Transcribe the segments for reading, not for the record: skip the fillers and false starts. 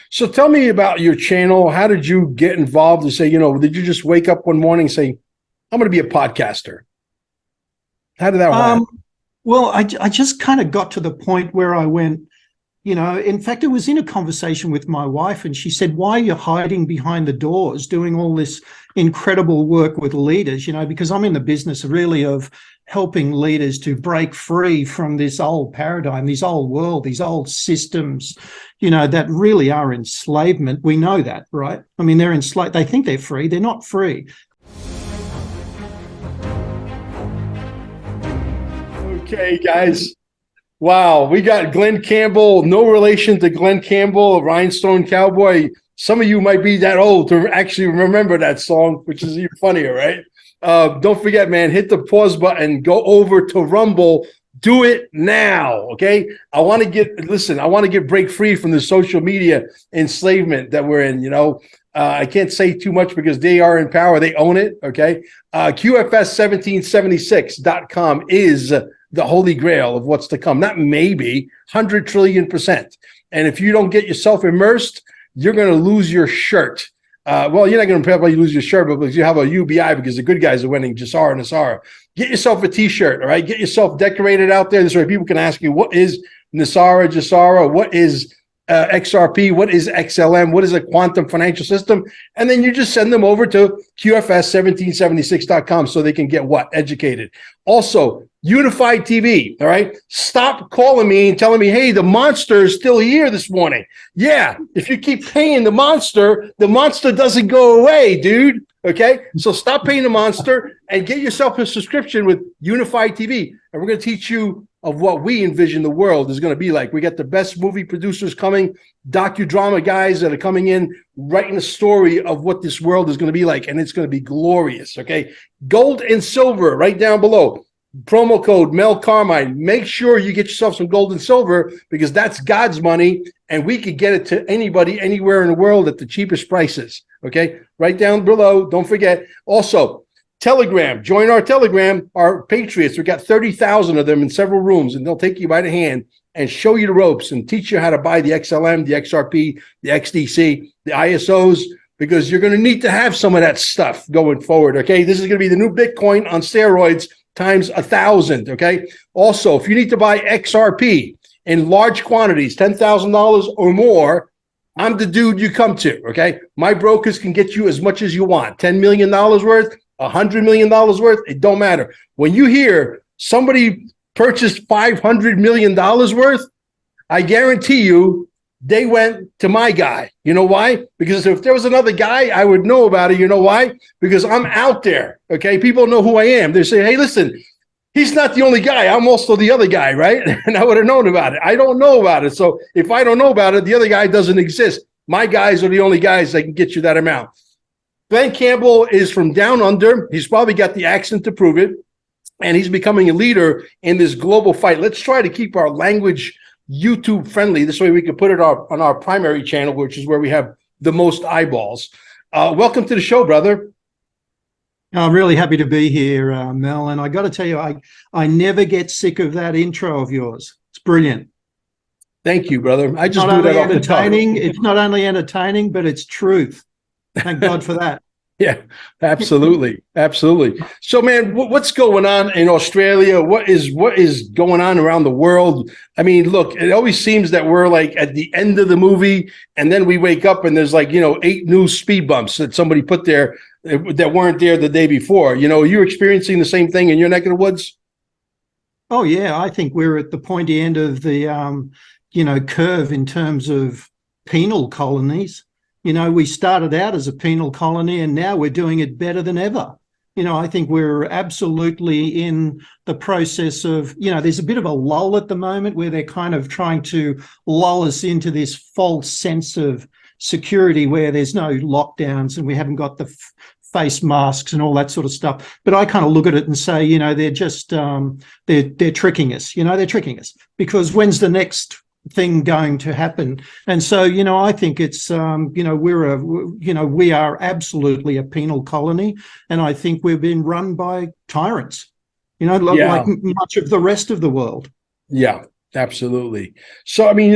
So tell me about your channel. How did you get involved to say, did you just wake up one morning and say, I'm going to be a podcaster? How did that happen? Um, well, I just kind of got to the point where I went, in fact, it was in a conversation with my wife, and she said, why are you hiding behind the doors doing all this incredible work with leaders? Because I'm in the business really of helping leaders to break free from this old paradigm, this old world, these old systems, that really are enslavement. We know that, right? I mean, they're enslaved. They think they're free. They're not free. Okay, guys. Wow, we got Glen Campbell, no relation to Glen Campbell, a Rhinestone Cowboy. Some of you might be that old to actually remember that song, which is even funnier, right? Don't forget, man, hit the pause button, go over to Rumble, do it now, okay? I want to get break free from the social media enslavement that we're in, I can't say too much because they are in power. They own it, okay? QFS1776.com is the holy grail of what's to come. Not maybe, 100 trillion%. And if you don't get yourself immersed, you're going to lose your shirt. Well, you're not going to probably lose your shirt, but because you have a UBI because the good guys are winning, Jasara and Nasara. Get yourself a T-shirt, all right? Get yourself decorated out there. This way people can ask you, what is Nasara, Jasara? What is XRP? What is XLM? What is a quantum financial system? And then you just send them over to QFS1776.com so they can get what? Educated. Also, Unified TV, all right? Stop calling me and telling me, hey, the monster is still here this morning. Yeah, if you keep paying the monster doesn't go away, dude, okay? So stop paying the monster and get yourself a subscription with Unified TV. And we're going to teach you of what we envision the world is going to be like. We got the best movie producers coming, docudrama guys that are coming in, writing a story of what this world is going to be like, and it's going to be glorious, okay? Gold and silver right down below. Promo code Mel Carmine. Make sure you get yourself some gold and silver because that's God's money, and we could get it to anybody, anywhere in the world at the cheapest prices, okay? Right down below. Don't forget. Also, Telegram. Join our Telegram, our Patriots. We've got 30,000 of them in several rooms, and they'll take you by the hand and show you the ropes and teach you how to buy the XLM, the XRP, the XDC, the ISOs, because you're going to need to have some of that stuff going forward, okay? This is going to be the new Bitcoin on steroids times 1,000, okay? Also, if you need to buy XRP in large quantities, $10,000 or more, I'm the dude you come to, okay? My brokers can get you as much as you want, $10 million worth, $100 million worth, it don't matter. When you hear somebody purchased $500 million worth, I guarantee you they went to my guy. You know why? Because if there was another guy, I would know about it. You know why? Because I'm out there, okay? People know who I am. They say, hey, listen, he's not the only guy. I'm also the other guy, right? And I would have known about it. I don't know about it. So if I don't know about it, the other guy doesn't exist. My guys are the only guys that can get you that amount. Glen Campbell is from down under. He's probably got the accent to prove it. And he's becoming a leader in this global fight. Let's try to keep our language YouTube friendly. This way we can put it on our primary channel, which is where we have the most eyeballs. Welcome to the show, brother. I'm really happy to be here, Mel. And I got to tell you, I never get sick of that intro of yours. It's brilliant. Thank you, brother. I just do that off the top. It's not only entertaining, but it's truth. Thank God for that. Yeah, absolutely. Absolutely. So, man, what's going on in Australia? What is going on around the world? I mean, look, it always seems that we're like at the end of the movie and then we wake up and there's like, 8 new speed bumps that somebody put there that weren't there the day before. You're experiencing the same thing in your neck of the woods? Oh, yeah. I think we're at the pointy end of the, curve in terms of penal colonies. We started out as a penal colony and now we're doing it better than ever. I think we're absolutely in the process of, there's a bit of a lull at the moment where they're kind of trying to lull us into this false sense of security where there's no lockdowns and we haven't got the face masks and all that sort of stuff. But I kind of look at it and say, they're just, they're tricking us, they're tricking us because when's the next thing going to happen? And so I think it's we are absolutely a penal colony, and I think we've been run by tyrants, like much of the rest of the world. Yeah, Absolutely. So, I mean,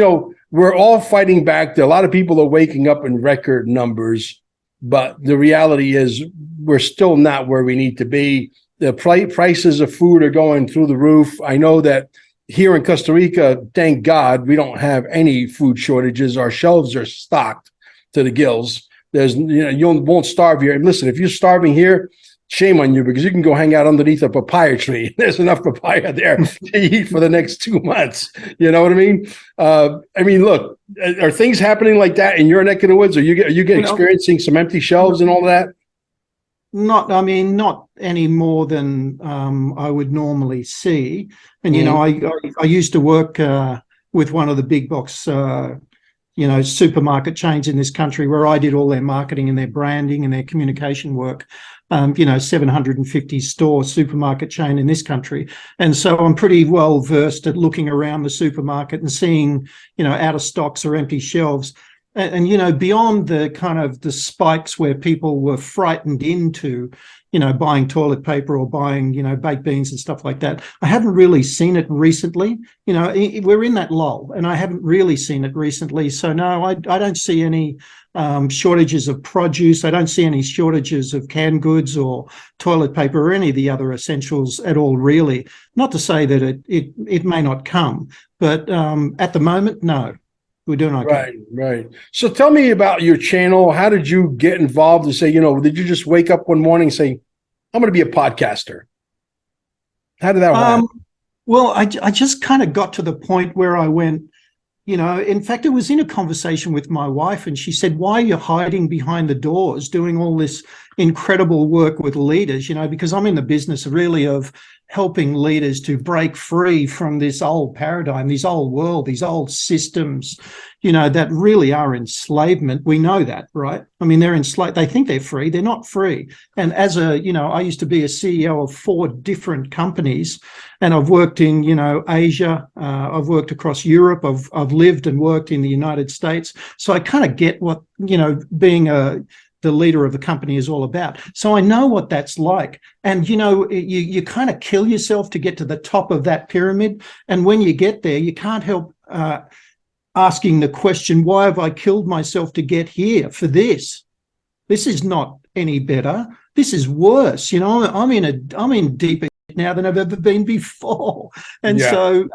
we're all fighting back. A lot of people are waking up in record numbers, but the reality is we're still not where we need to be. The prices of food are going through the roof. I know that here in Costa Rica, thank God, we don't have any food shortages. Our shelves are stocked to the gills. You won't starve here. And listen, if you're starving here, shame on you, because you can go hang out underneath a papaya tree. There's enough papaya there to eat for the next 2 months. You know what I mean? Look, are things happening like that in your neck of the woods? Are you experiencing some empty shelves and all that? Not any more than I would normally see. And, I used to work with one of the big box, supermarket chains in this country, where I did all their marketing and their branding and their communication work. 750 store supermarket chain in this country. And so I'm pretty well versed at looking around the supermarket and seeing, out of stocks or empty shelves. And beyond the kind of the spikes where people were frightened into, buying toilet paper or buying, baked beans and stuff like that, I haven't really seen it recently. We're in that lull, and I haven't really seen it recently. So no, I don't see any shortages of produce. I don't see any shortages of canned goods or toilet paper or any of the other essentials at all, really. Not to say that it may not come, but at the moment, no. We're doing okay. Right. So tell me about your channel. How did you get involved and say, did you just wake up one morning and say, I'm going to be a podcaster? How did that happen? Well, I just kind of got to the point where I went, in fact, it was in a conversation with my wife, and she said, why are you hiding behind the doors doing all this incredible work with leaders? Because I'm in the business really of helping leaders to break free from this old paradigm, this old world, these old systems, that really are enslavement. We know that, right? I mean, they're enslaved. They think they're free. They're not free. And as I used to be a CEO of 4 different companies, and I've worked in, Asia. I've worked across Europe. I've lived and worked in the United States. So I kind of get what, being the leader of a company is all about. So I know what that's like. And, you kind of kill yourself to get to the top of that pyramid. And when you get there, you can't help asking the question, why have I killed myself to get here for this? This is not any better. This is worse. I'm in deeper now than I've ever been before. And so,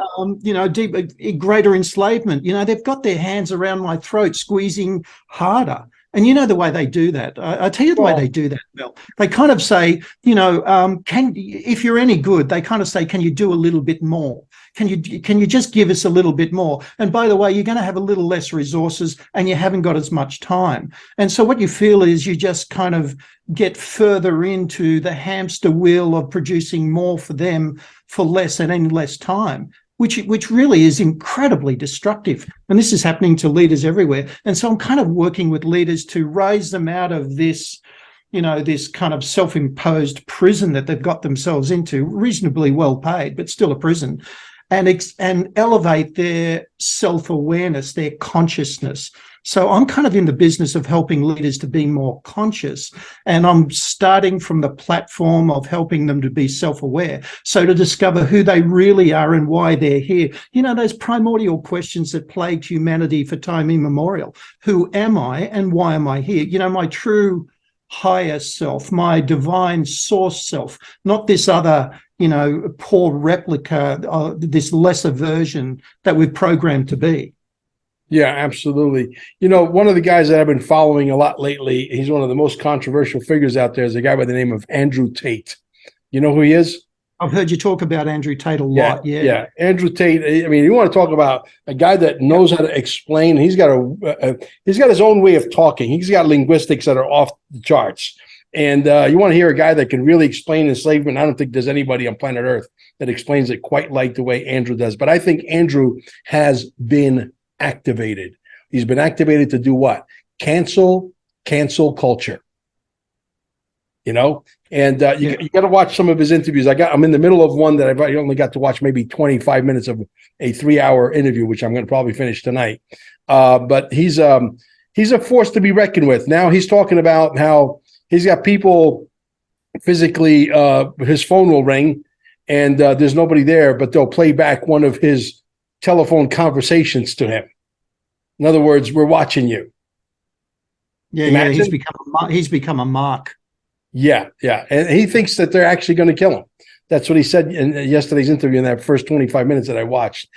greater enslavement, they've got their hands around my throat, squeezing harder. And the way they do that, I tell you the way they do that, Mel. They kind of say, if you're any good, they kind of say, can you do a little bit more? Can you just give us a little bit more? And by the way, you're going to have a little less resources and you haven't got as much time. And so what you feel is you just kind of get further into the hamster wheel of producing more for them for less and in less time, which really is incredibly destructive. And this is happening to leaders everywhere. And so I'm kind of working with leaders to raise them out of this, this kind of self-imposed prison that they've got themselves into, reasonably well paid, but still a prison, and elevate their self-awareness, their consciousness. So I'm kind of in the business of helping leaders to be more conscious, and I'm starting from the platform of helping them to be self-aware. So to discover who they really are and why they're here. Those primordial questions that plagued humanity for time immemorial. Who am I and why am I here? My true higher self, my divine source self, not this other, poor replica, this lesser version that we've programmed to be. Yeah, absolutely. One of the guys that I've been following a lot lately, he's one of the most controversial figures out there, is a guy by the name of Andrew Tate. You know who he is? I've heard you talk about Andrew Tate a lot. Yeah. Andrew Tate. I mean, you want to talk about a guy that knows how to explain. He's got his own way of talking. He's got linguistics that are off the charts. And you want to hear a guy that can really explain enslavement. I don't think there's anybody on planet Earth that explains it quite like the way Andrew does. But I think Andrew has been activated. He's been activated to do what? Cancel culture. And you got to watch some of his interviews. I'm in the middle of one that I've only got to watch maybe 25 minutes of a 3-hour interview, which I'm going to probably finish tonight. But he's a force to be reckoned with. Now he's talking about how he's got people physically, his phone will ring and there's nobody there, but they'll play back one of his telephone conversations to him. In other words, we're watching you. Yeah, Imagine? he's become a mark. Yeah, yeah. And he thinks that they're actually going to kill him. That's what he said in yesterday's interview in that first 25 minutes that I watched.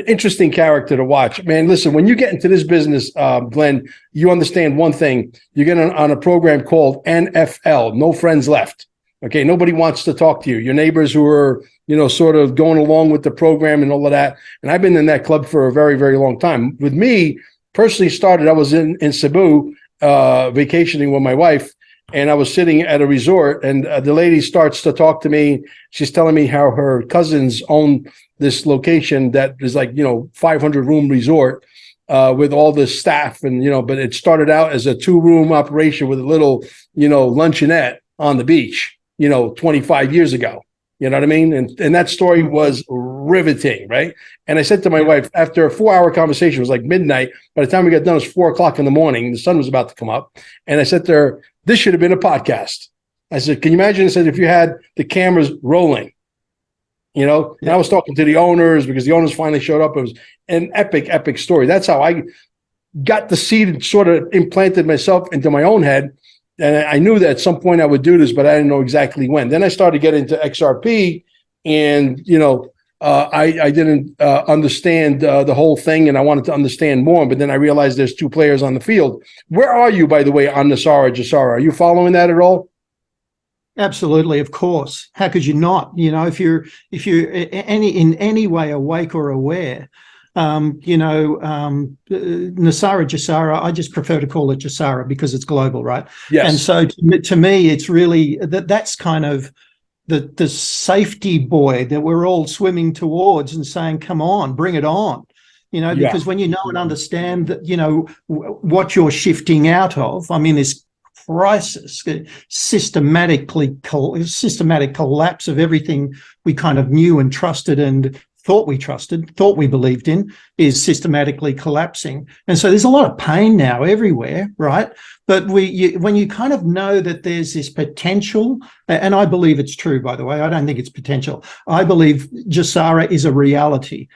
Interesting character to watch. Man, listen, when you get into this business, Glenn, you understand one thing. You get on a program called NFL, No Friends Left. Okay, nobody wants to talk to you. Your neighbors who are, sort of going along with the program and all of that. And I've been in that club for a very, very long time. With me, personally started, I was in Cebu vacationing with my wife. And I was sitting at a resort, and the lady starts to talk to me. She's telling me how her cousins own this location that is like, 500-room resort with all this staff. And, but it started out as a 2-room operation with a little, luncheonette on the beach, 25 years ago. You know what I mean? And that story was riveting, right? And I said to my wife, after a 4-hour conversation, it was like midnight. By the time we got done, it was 4:00 in the morning. The sun was about to come up. And I said to her, this should have been a podcast. I said, can you imagine? I said, if you had the cameras rolling, and I was talking to the owners because the owners finally showed up. It was an epic, epic story. That's how I got the seed sort of implanted myself into my own head. And I knew that at some point I would do this, but I didn't know exactly when. Then I started getting into XRP, and, I didn't understand the whole thing, and I wanted to understand more. But then I realized there's 2 players on the field. Where are you, by the way, on Nasara Jasara? Are you following that at all? Absolutely, of course. How could you not? If you're in any way awake or aware, Nasara Jasara, I just prefer to call it Jasara because it's global, right? Yes. And so to me, it's really that's kind of the safety buoy that we're all swimming towards and saying, come on, bring it on. Because when you know and understand that, what you're shifting out of, I mean, this crisis, systematic collapse of everything we kind of knew and trusted and thought we believed in, is systematically collapsing. And so there's a lot of pain now everywhere, right? But when you kind of know that there's this potential, and I believe it's true, by the way, I don't think it's potential. I believe Jasara is a reality.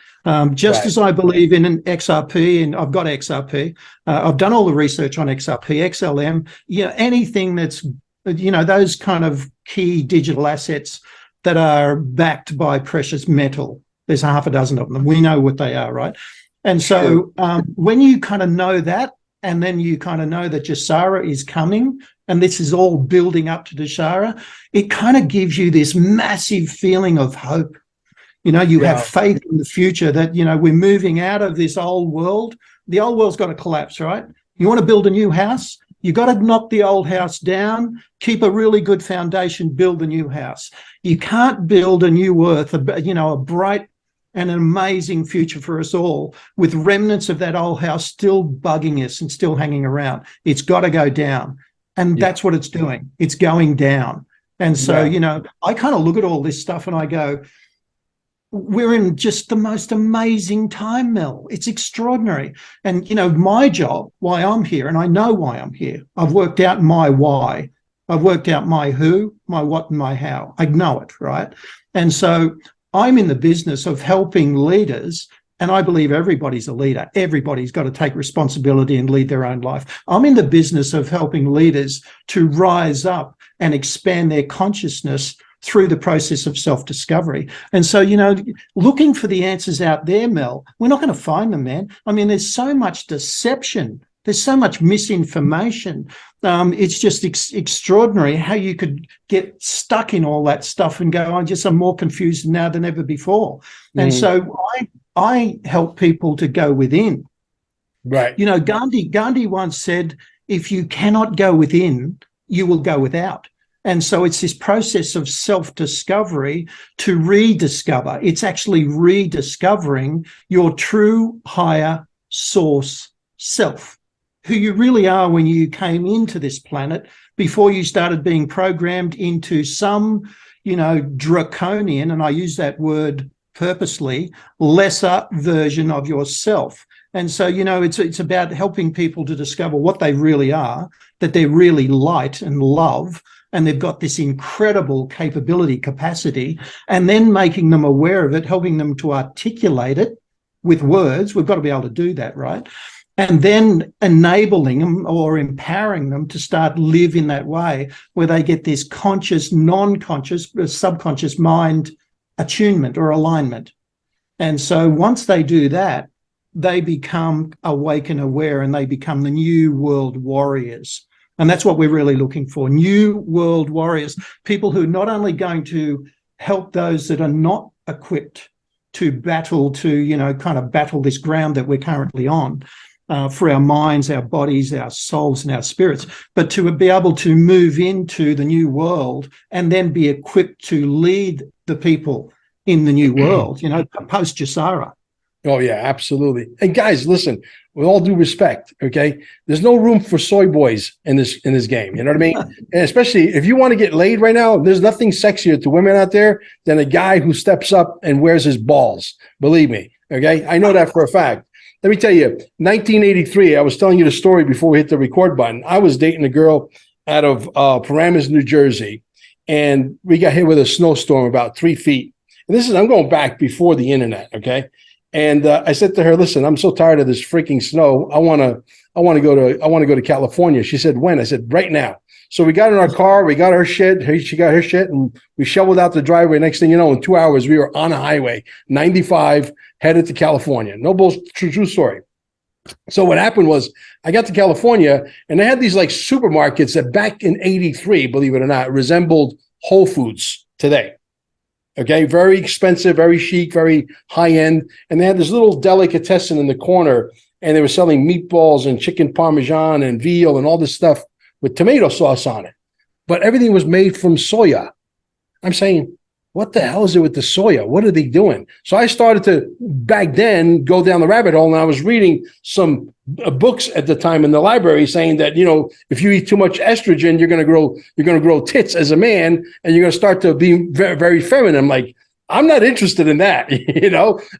Just as I believe in an XRP, and I've got XRP, I've done all the research on XRP, XLM, anything that's, those kind of key digital assets that are backed by precious metal. There's half a dozen of them. We know what they are, right? And so when you kind of know that, and then you kind of know that Jasara is coming, and this is all building up to Jasara, it kind of gives you this massive feeling of hope. You have faith in the future that, we're moving out of this old world. The old world's got to collapse, right? You want to build a new house? You got to knock the old house down, keep a really good foundation, build a new house. You can't build a new earth, a bright and an amazing future for us all with remnants of that old house still bugging us and still hanging around. It's got to go down. And that's what it's doing. It's going down. And so, I kind of look at all this stuff and I go, we're in just the most amazing time, Mel. It's extraordinary. And, my job, why I'm here, and I know why I'm here. I've worked out my why. I've worked out my who, my what, and my how. I know it, right? And so I'm in the business of helping leaders, and I believe everybody's a leader. Everybody's got to take responsibility and lead their own life. I'm in the business of helping leaders to rise up and expand their consciousness through the process of self-discovery. And so, looking for the answers out there, Mel, we're not going to find them, man. I mean, there's so much deception. There's so much misinformation. It's just extraordinary how you could get stuck in all that stuff and go, I'm more confused now than ever before. And so I help people to go within. Right. Gandhi once said, if you cannot go within, you will go without. And so it's this process of self-discovery to rediscover. It's actually rediscovering your true higher source self, who you really are when you came into this planet before you started being programmed into some, draconian, and I use that word purposely, lesser version of yourself. And so, it's about helping people to discover what they really are, that they're really light and love, and they've got this incredible capacity, and then making them aware of it, helping them to articulate it, with words. We've got to be able to do that, right? And then enabling them or empowering them to start live in that way where they get this conscious, non-conscious, subconscious mind attunement or alignment. And so once they do that, they become awake and aware, and they become the new world warriors. And that's what we're really looking for, new world warriors, people who are not only going to help those that are not equipped to battle, to, kind of battle this ground that we're currently on, for our minds, our bodies, our souls, and our spirits, but to be able to move into the new world and then be equipped to lead the people in the new world, post Jasara. Oh, yeah, absolutely. And guys, listen, with all due respect, okay, there's no room for soy boys in this game. You know what I mean? And especially if you want to get laid right now, there's nothing sexier to women out there than a guy who steps up and wears his balls. Believe me, okay? I know that for a fact. Let me tell you, 1983, I was telling you the story before we hit the record button. I was dating a girl out of Paramus, New Jersey, and we got hit with a snowstorm about 3 feet. And I'm going back before the internet, okay? And I said to her, "Listen, I'm so tired of this freaking snow. I want to go to California." She said, "When?" I said, "Right now." So we got in our car, we got her shit, she got her shit, and we shoveled out the driveway. Next thing you know, in 2 hours, we were on a highway, 95, headed to California. No bullshit, true story. So what happened was I got to California, and they had these like supermarkets that back in 83, believe it or not, resembled Whole Foods today. Okay, very expensive, very chic, very high end. And they had this little delicatessen in the corner, and they were selling meatballs and chicken parmesan and veal and all this stuff with tomato sauce on it. But everything was made from soya. I'm saying, what the hell is it with the soya? What are they doing? So I started to, back then, go down the rabbit hole, and I was reading some books at the time in the library saying that, if you eat too much estrogen, you're going to grow tits as a man, and you're going to start to be very, very feminine. I'm like, I'm not interested in that,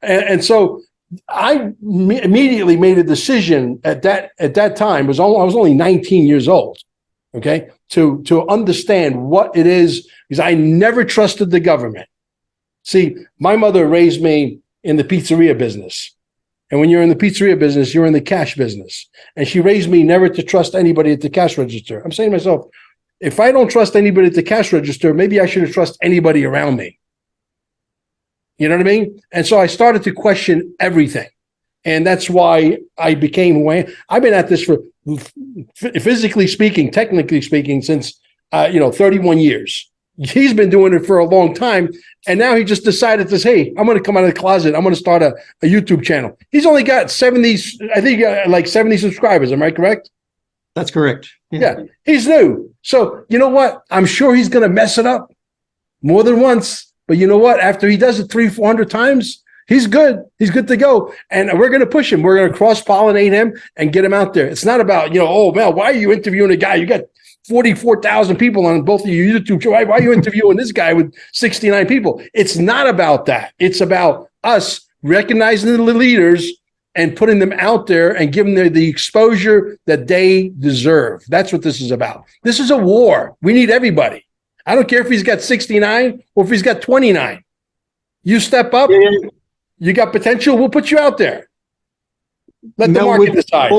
And so I immediately made a decision at that time. I was only 19 years old. Okay, to understand what it is, because I never trusted the government. See, my mother raised me in the pizzeria business. And when you're in the pizzeria business, you're in the cash business. And she raised me never to trust anybody at the cash register. I'm saying to myself, if I don't trust anybody at the cash register, maybe I shouldn't trust anybody around me. You know what I mean? And so I started to question everything. And that's why I became who I am. I've been at this for, physically speaking, technically speaking, since 31 years. He's been doing it for a long time, and now he just decided to say, "Hey, I'm going to come out of the closet. I'm going to start a YouTube channel." He's only got 70, I think, like 70 subscribers. Am I correct? That's correct. Yeah, he's new. So you know what? I'm sure he's going to mess it up more than once. But you know what? After he does it 300-400 times, he's good. He's good to go. And we're going to push him. We're going to cross-pollinate him and get him out there. It's not about, oh, Mel, why are you interviewing a guy? You got 44,000 people on both of your YouTube channels. Why are you interviewing this guy with 69 people? It's not about that. It's about us recognizing the leaders and putting them out there and giving them the exposure that they deserve. That's what this is about. This is a war. We need everybody. I don't care if he's got 69 or if he's got 29. You step up. Yeah. You got potential. We'll put you out there. Let the market decide.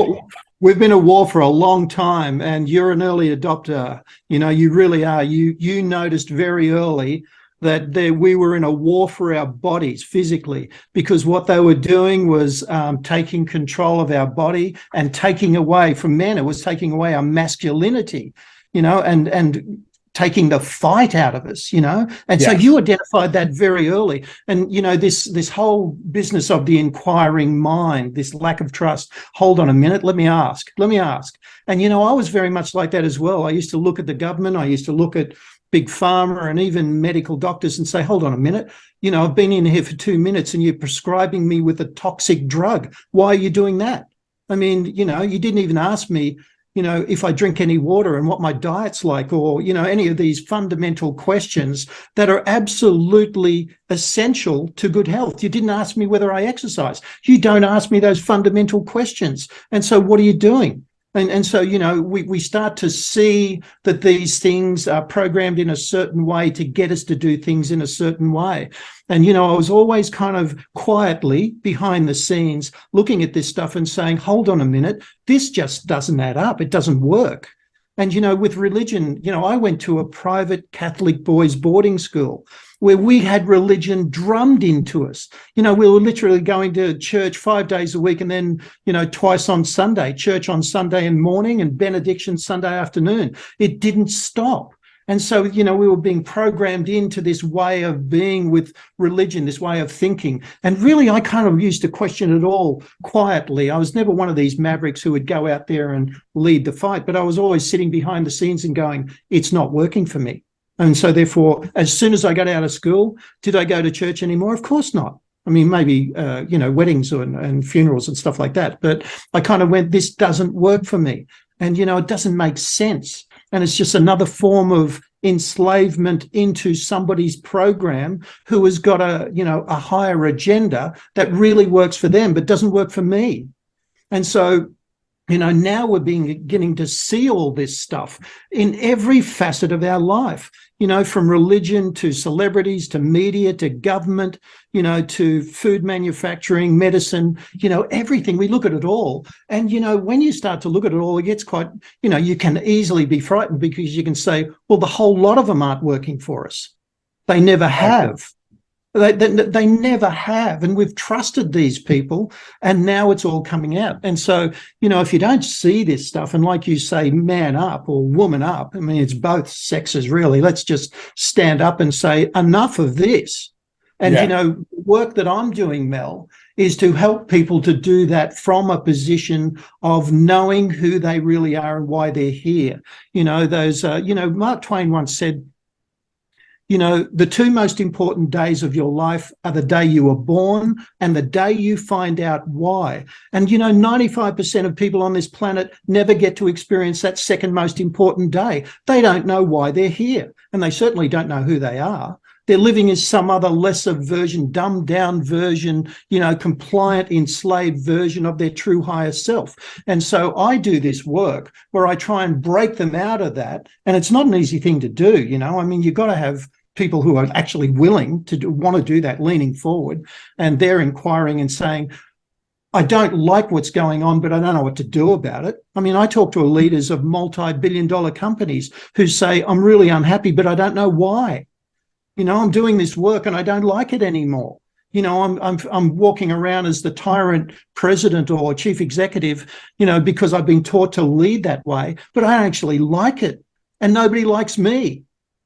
We've been at war for a long time, and you're an early adopter. You really are. You noticed very early that we were in a war for our bodies physically, because what they were doing was taking control of our body and taking away from men. It was taking away our masculinity, and taking the fight out of us, and yes. So you identified that very early. And this whole business of the inquiring mind, this lack of trust. Hold on a minute, let me ask. And I was very much like that as well. I used to look at the government, I used to look at big pharma and even medical doctors and say, hold on a minute, I've been in here for 2 minutes and you're prescribing me with a toxic drug. Why are you doing that? I mean, you didn't even ask me if I drink any water and what my diet's like, or, any of these fundamental questions that are absolutely essential to good health. You didn't ask me whether I exercise. You don't ask me those fundamental questions. And so what are you doing? And so, we start to see that these things are programmed in a certain way to get us to do things in a certain way. And, I was always kind of quietly behind the scenes looking at this stuff and saying, hold on a minute, this just doesn't add up. It doesn't work. And, with religion, I went to a private Catholic boys' boarding school where we had religion drummed into us. We were literally going to church 5 days a week and then, twice on Sunday, church on Sunday and morning and benediction Sunday afternoon. It didn't stop. And so, we were being programmed into this way of being with religion, this way of thinking. And really, I kind of used to question it all quietly. I was never one of these mavericks who would go out there and lead the fight, but I was always sitting behind the scenes and going, it's not working for me. And so therefore, as soon as I got out of school, did I go to church anymore? Of course not. I mean, maybe, weddings and funerals and stuff like that. But I kind of went, this doesn't work for me. And, it doesn't make sense. And it's just another form of enslavement into somebody's program who has got a higher agenda that really works for them, but doesn't work for me. And so, now we're beginning to see all this stuff in every facet of our life, from religion to celebrities to media to government, to food manufacturing, medicine, everything. We look at it all. And, when you start to look at it all, it gets quite, you can easily be frightened because you can say, well, the whole lot of them aren't working for us. They never have. They never have. And we've trusted these people and now it's all coming out. And so, if you don't see this stuff and like you say, man up or woman up, I mean, it's both sexes really. Let's just stand up and say enough of this. And, work that I'm doing, Mel, is to help people to do that from a position of knowing who they really are and why they're here. Mark Twain once said, the two most important days of your life are the day you were born and the day you find out why. And, 95% of people on this planet never get to experience that second most important day. They don't know why they're here, and they certainly don't know who they are. They're living as some other lesser version, dumbed down version, compliant, enslaved version of their true higher self. And so I do this work where I try and break them out of that. And it's not an easy thing to do. I mean, you've got to have people who are actually willing to want to do that, leaning forward, and they're inquiring and saying, I don't like what's going on, but I don't know what to do about it. I mean, I talk to leaders of multi-billion-dollar companies who say, I'm really unhappy, but I don't know why. I'm doing this work and I don't like it anymore. I'm walking around as the tyrant president or chief executive, because I've been taught to lead that way, but I don't actually like it. And nobody likes me.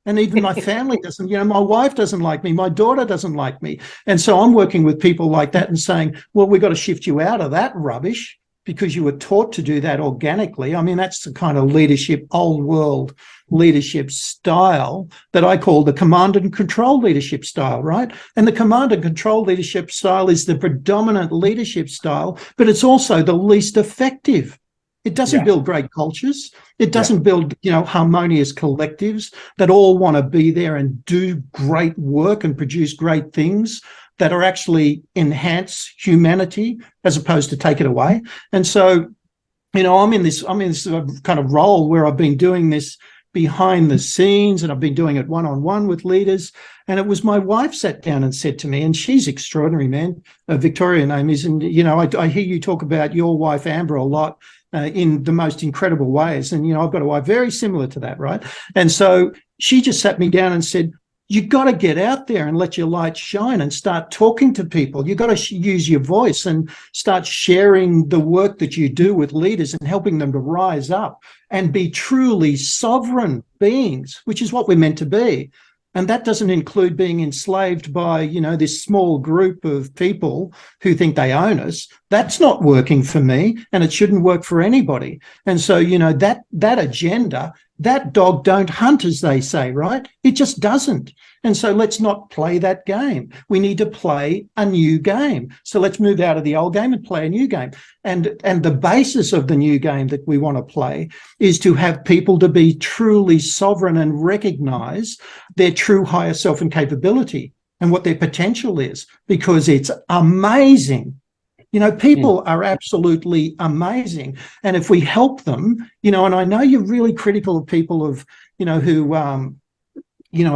And even my family doesn't, my wife doesn't like me. My daughter doesn't like me. And so I'm working with people like that and saying, well, we've got to shift you out of that rubbish because you were taught to do that organically. I mean, that's the kind of leadership, old world leadership style that I call the command and control leadership style, right? And the command and control leadership style is the predominant leadership style, but it's also the least effective. It doesn't build great cultures. It doesn't build, harmonious collectives that all want to be there and do great work and produce great things that are actually enhance humanity as opposed to take it away. And so, I'm in this kind of role where I've been doing this behind the scenes and I've been doing it one-on-one with leaders. And it was my wife sat down and said to me, and she's extraordinary, man. Victoria name is, and, I hear you talk about your wife, Amber, a lot. In the most incredible ways. And, I've got a wife very similar to that, right? And so she just sat me down and said, you got to get out there and let your light shine and start talking to people. You got to use your voice and start sharing the work that you do with leaders and helping them to rise up and be truly sovereign beings, which is what we're meant to be. And that doesn't include being enslaved by, this small group of people who think they own us. That's not working for me, and it shouldn't work for anybody. And so, that agenda, that dog don't hunt, as they say, right? It just doesn't. And so let's not play that game. We need to play a new game. So let's move out of the old game and play a new game. And the basis of the new game that we want to play is to have people to be truly sovereign and recognize their true higher self and capability and what their potential is, because it's amazing. People are absolutely amazing. And if we help them, and I know you're really critical of people who, are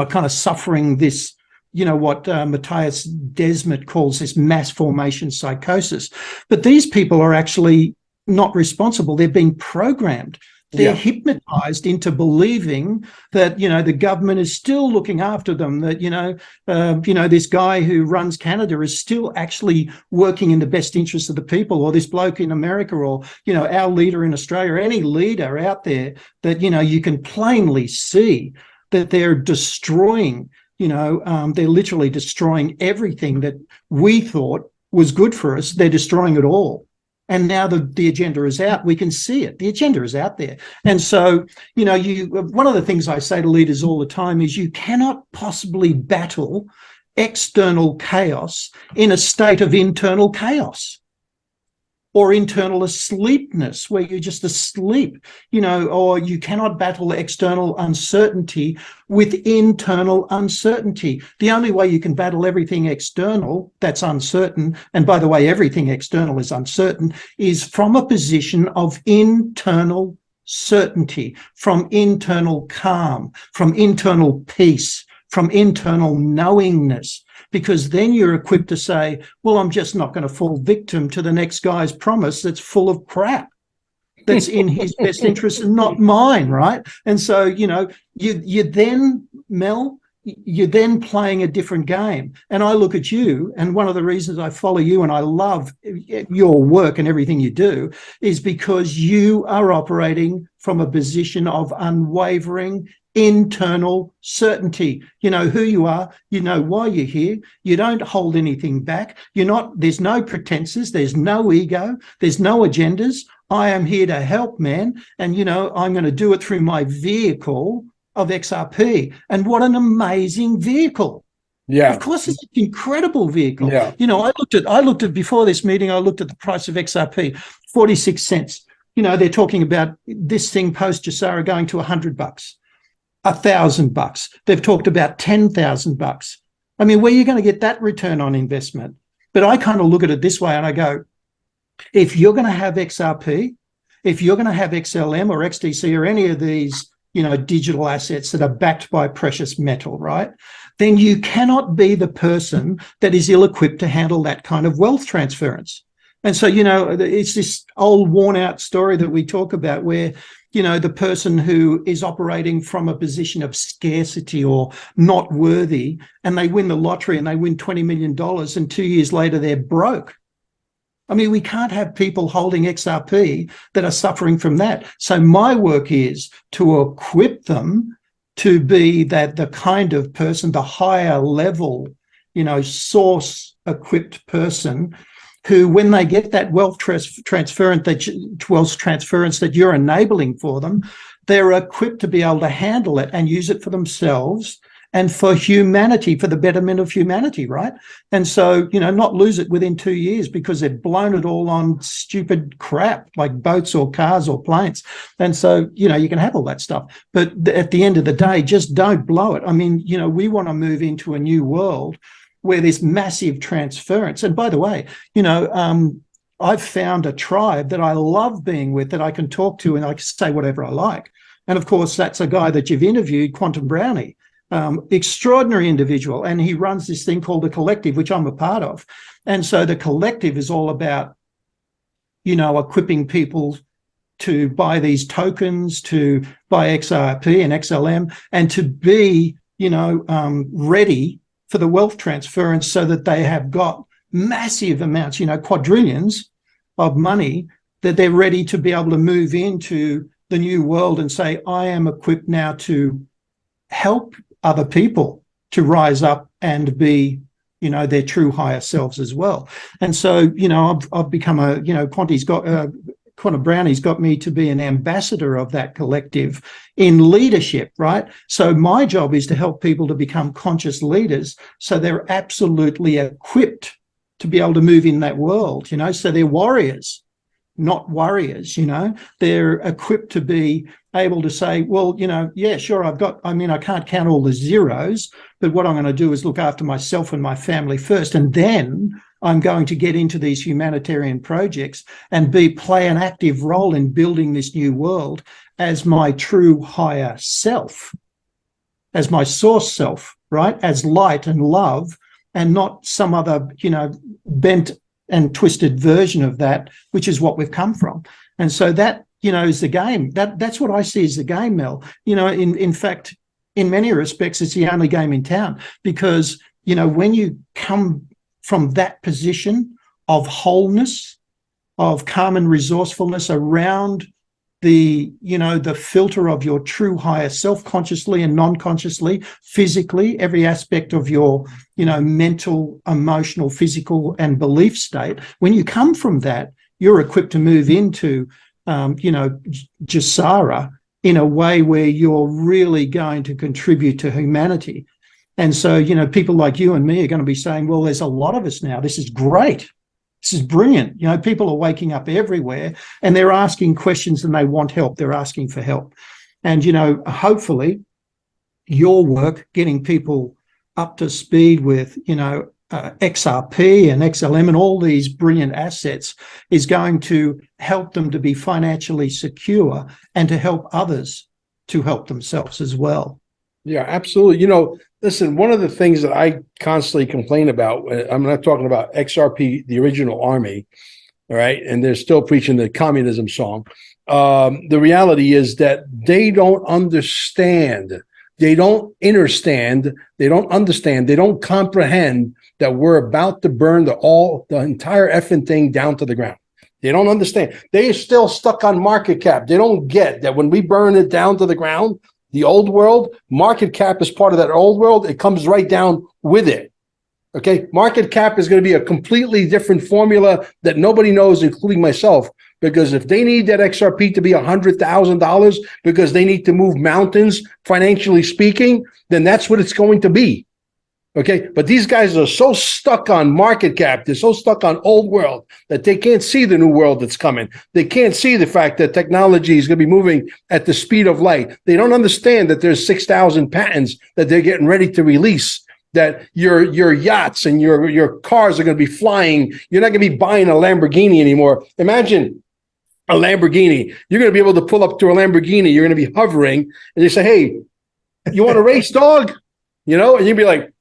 kind of suffering this, what Matthias Desmet calls this mass formation psychosis. But these people are actually not responsible. They've been programmed. They're hypnotized into believing that, the government is still looking after them, that, this guy who runs Canada is still actually working in the best interest of the people, or this bloke in America, or, our leader in Australia, or any leader out there that, you can plainly see that they're destroying, they're literally destroying everything that we thought was good for us. They're destroying it all. And now the agenda is out. We can see it. The agenda is out there. And so, one of the things I say to leaders all the time is you cannot possibly battle external chaos in a state of internal chaos or internal asleepness, where you're just asleep, or you cannot battle external uncertainty with internal uncertainty. The only way you can battle everything external that's uncertain, and by the way, everything external is uncertain, is from a position of internal certainty, from internal calm, from internal peace, from internal knowingness. Because then you're equipped to say, well, I'm just not going to fall victim to the next guy's promise that's full of crap, that's in his best interest and not mine, right? And so, you then, Mel, you're then playing a different game. And I look at you, and one of the reasons I follow you and I love your work and everything you do is because you are operating from a position of unwavering internal certainty. You know who you are, you know why you're here, you don't hold anything back, there's no pretenses, there's no ego, there's no agendas. I am here to help, man, and I'm going to do it through my vehicle of XRP. And what an amazing vehicle. Yeah, of course, it's an incredible vehicle. Yeah. I looked at before this meeting, I looked at the price of XRP, 46 cents. They're talking about this thing post Jasara going to $100, $1,000. They've talked about $10,000. I mean, where are you going to get that return on investment? But I kind of look at it this way and I go, if you're going to have XRP, if you're going to have XLM or XDC or any of these, digital assets that are backed by precious metal, right? Then you cannot be the person that is ill-equipped to handle that kind of wealth transference. And so, it's this old worn out story that we talk about where, the person who is operating from a position of scarcity or not worthy, and they win the lottery and they win $20 million and 2 years later they're broke. I mean, we can't have people holding XRP that are suffering from that. So my work is to equip them to be the kind of person, the higher level, source equipped person who, when they get that wealth transference that you're enabling for them, they're equipped to be able to handle it and use it for themselves and for humanity, for the betterment of humanity, right? And so, not lose it within 2 years because they've blown it all on stupid crap like boats or cars or planes. And so, you can have all that stuff. But at the end of the day, just don't blow it. I mean, we want to move into a new world where there's massive transference. And by the way, I've found a tribe that I love being with, that I can talk to and I can say whatever I like. And of course, that's a guy that you've interviewed, Quantum Brownie. Extraordinary individual, and he runs this thing called the Collective, which I'm a part of. And so the Collective is all about, equipping people to buy these tokens, to buy XRP and XLM, and to be, ready for the wealth transference so that they have got massive amounts, quadrillions of money that they're ready to be able to move into the new world and say, I am equipped now to help other people to rise up and be, their true higher selves as well. And so, I've become Quantum Brownie's got me to be an ambassador of that collective in leadership, right? So my job is to help people to become conscious leaders so they're absolutely equipped to be able to move in that world, so they're warriors, not worriers, they're equipped to be able to say, well, yeah, sure, I can't count all the zeros, but what I'm going to do is look after myself and my family first, and then I'm going to get into these humanitarian projects and play an active role in building this new world as my true higher self, as my source self, right? As light and love, and not some other, bent and twisted version of that, which is what we've come from. And so that, is the game. That's what I see as the game, Mel. In fact, in many respects, it's the only game in town, because, when you come from that position of wholeness, of calm and resourcefulness around the filter of your true higher self, consciously and non-consciously, physically, every aspect of your, mental, emotional, physical and belief state, when you come from that, you're equipped to move into, Jasara in a way where you're really going to contribute to humanity. And so, people like you and me are going to be saying, well, there's a lot of us now. This is great. This is brilliant. People are waking up everywhere and they're asking questions and they want help. They're asking for help. And, hopefully your work, getting people up to speed with, XRP and XLM and all these brilliant assets, is going to help them to be financially secure and to help others to help themselves as well. Yeah, absolutely. Listen, one of the things that I constantly complain about, I'm not talking about XRP, the original army, all right, and they're still preaching the communism song. The reality is that they don't understand. They don't understand. They don't understand. They don't comprehend that we're about to burn the entire effing thing down to the ground. They don't understand. They are still stuck on market cap. They don't get that when we burn it down to the ground, the old world, market cap is part of that old world. It comes right down with it. Okay. Market cap is going to be a completely different formula that nobody knows, including myself, because if they need that XRP to be $100,000 because they need to move mountains, financially speaking, then that's what it's going to be. Okay. But these guys are so stuck on market cap. They're so stuck on old world that they can't see the new world that's coming. They can't see the fact that technology is going to be moving at the speed of light. They don't understand that there's 6,000 patents that they're getting ready to release, that your yachts and your cars are going to be flying. You're not going to be buying a Lamborghini anymore. Imagine a Lamborghini. You're going to be able to pull up to a Lamborghini. You're going to be hovering and they say, hey, you want a race, dog? And you'd be like,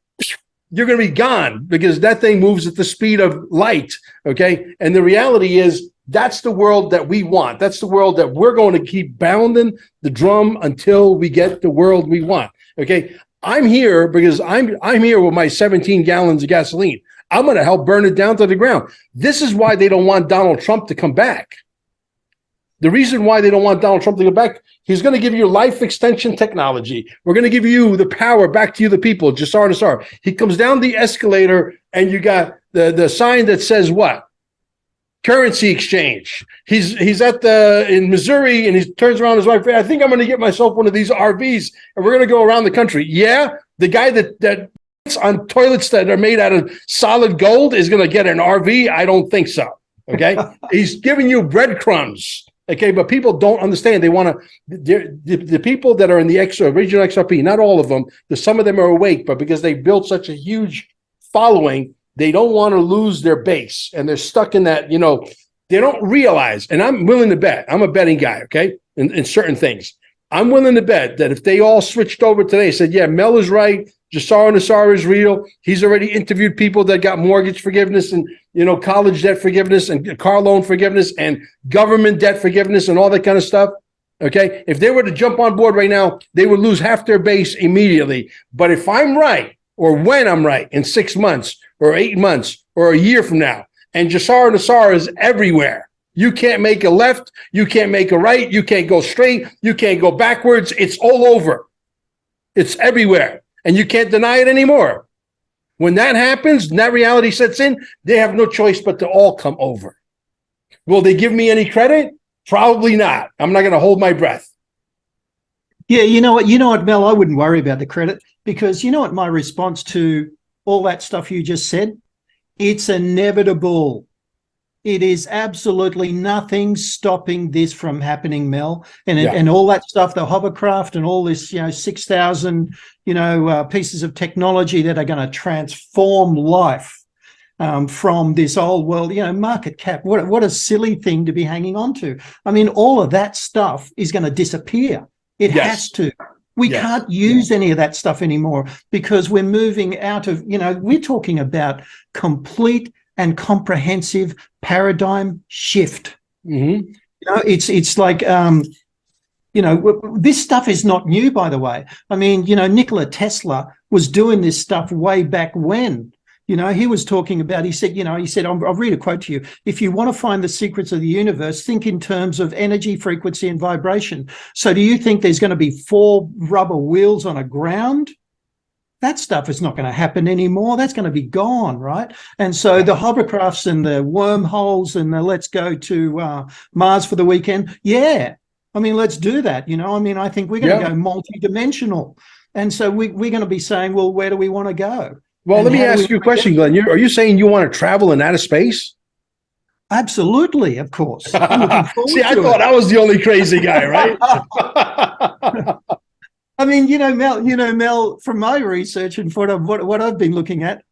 you're going to be gone because that thing moves at the speed of light. Okay. And the reality is that's the world that we want. That's the world that we're going to keep pounding the drum until we get the world we want. Okay. I'm here because I'm here with my 17 gallons of gasoline. I'm going to help burn it down to the ground. This is why they don't want Donald Trump to come back. The reason why they don't want Donald Trump to go back, he's going to give you life extension technology. We're going to give you the power back to you, the people. Jasar Nassar. He comes down the escalator and you got the sign that says what? Currency exchange. He's in Missouri and he turns around his wife. I think I'm going to get myself one of these RVs and we're going to go around the country. Yeah, the guy that on toilets that are made out of solid gold is going to get an RV. I don't think so. Okay, he's giving you breadcrumbs. Okay, but people don't understand. They want to, the people that are in the original XRP, not all of them, some of them are awake, but because they built such a huge following, they don't want to lose their base. And they're stuck in that, they don't realize, and I'm willing to bet, I'm a betting guy, okay, in certain things. I'm willing to bet that if they all switched over today, said, yeah, Mel is right, Jasar Nassar is real. He's already interviewed people that got mortgage forgiveness and, college debt forgiveness and car loan forgiveness and government debt forgiveness and all that kind of stuff. Okay. If they were to jump on board right now, they would lose half their base immediately. But if I'm right, or when I'm right in 6 months or 8 months or a year from now, and Jasar Nassar is everywhere, you can't make a left. You can't make a right. You can't go straight. You can't go backwards. It's all over. It's everywhere. And you can't deny it anymore. When that happens, and that reality sets in, they have no choice but to all come over. Will they give me any credit? Probably not. I'm not going to hold my breath. Yeah, you know what, Mel, I wouldn't worry about the credit, because you know what my response to all that stuff you just said? It's inevitable. It is absolutely nothing stopping this from happening, Mel. And all that stuff, the hovercraft and all this, 6,000, pieces of technology that are going to transform life. from this old world, market cap. What a silly thing to be hanging on to. I mean, all of that stuff is going to disappear. It has to. We can't use any of that stuff anymore because we're moving out of, we're talking about complete and comprehensive paradigm shift. Mm-hmm. It's like, this stuff is not new, by the way. I mean, Nikola Tesla was doing this stuff way back when. He was talking about, he said, I'll read a quote to you. If you want to find the secrets of the universe, think in terms of energy, frequency, and vibration. So do you think there's going to be 4 rubber wheels on a ground? That stuff is not going to happen anymore. That's going to be gone, right? And so the hovercrafts and the wormholes and the let's go to Mars for the weekend. Yeah. I mean, let's do that. I think we're going to go multidimensional. And so we're going to be saying, well, where do we want to go? Well, let me ask you a question, Glenn. Are you saying you want to travel in outer space? Absolutely, of course. I'm looking forward See, I thought I was the only crazy guy, right? I mean, Mel, from my research and what I've been looking at,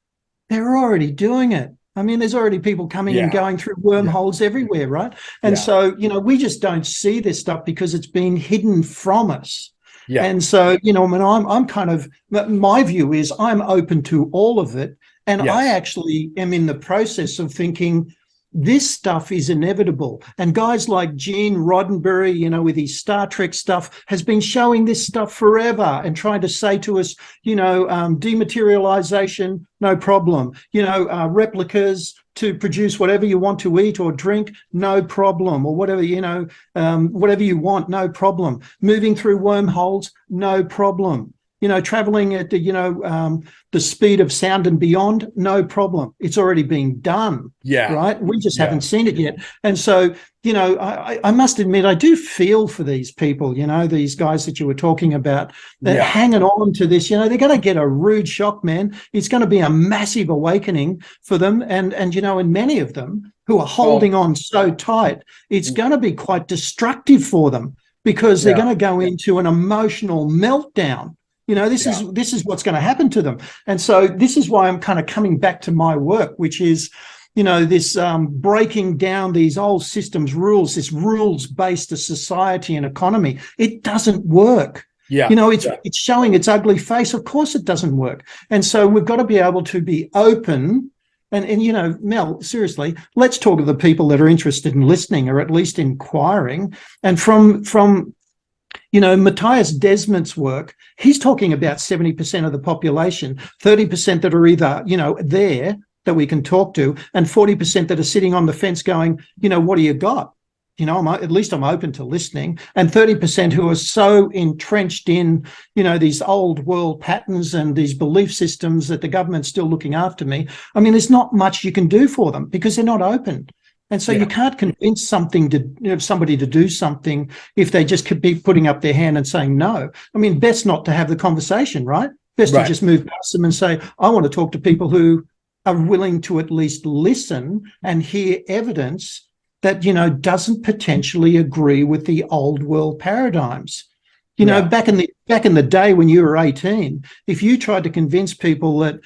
they're already doing it. I mean, there's already people coming and going through wormholes everywhere, right? And so, we just don't see this stuff because it's been hidden from us. Yeah. And so, I'm kind of, my view is I'm open to all of it. And I actually am in the process of thinking this stuff is inevitable. And guys like Gene Roddenberry, with his Star Trek stuff, has been showing this stuff forever and trying to say to us, dematerialization, no problem. Replicas to produce whatever you want to eat or drink, no problem. Or whatever, whatever you want, no problem. Moving through wormholes, no problem. Traveling at the speed of sound and beyond, no problem. It's already being done. Yeah. Right. We just haven't seen it yet. And so, I must admit, I do feel for these people, these guys that you were talking about, they're hanging on to this, they're going to get a rude shock, man. It's going to be a massive awakening for them. And many of them who are holding on so tight, it's going to be quite destructive for them because they're going to go into an emotional meltdown. This is what's going to happen to them. And so this is why I'm kind of coming back to my work, which is, this breaking down these old systems, rules, this rules-based society and economy. It doesn't work. Yeah. It's showing its ugly face. Of course it doesn't work. And so we've got to be able to be open. And Mel, seriously, let's talk to the people that are interested in listening or at least inquiring. And from Matthias Desmond's work, he's talking about 70% of the population, 30% that are either, there that we can talk to, and 40% that are sitting on the fence going, what do you got? At least I'm open to listening. And 30% who are so entrenched in, these old world patterns and these belief systems that the government's still looking after me. I mean, there's not much you can do for them because they're not open. And so you can't convince somebody to do something if they just could be putting up their hand and saying no. I mean, best not to have the conversation, right? Best to just move past them and say, I want to talk to people who are willing to at least listen and hear evidence that, doesn't potentially agree with the old world paradigms. Back in the day when you were 18, if you tried to convince people that,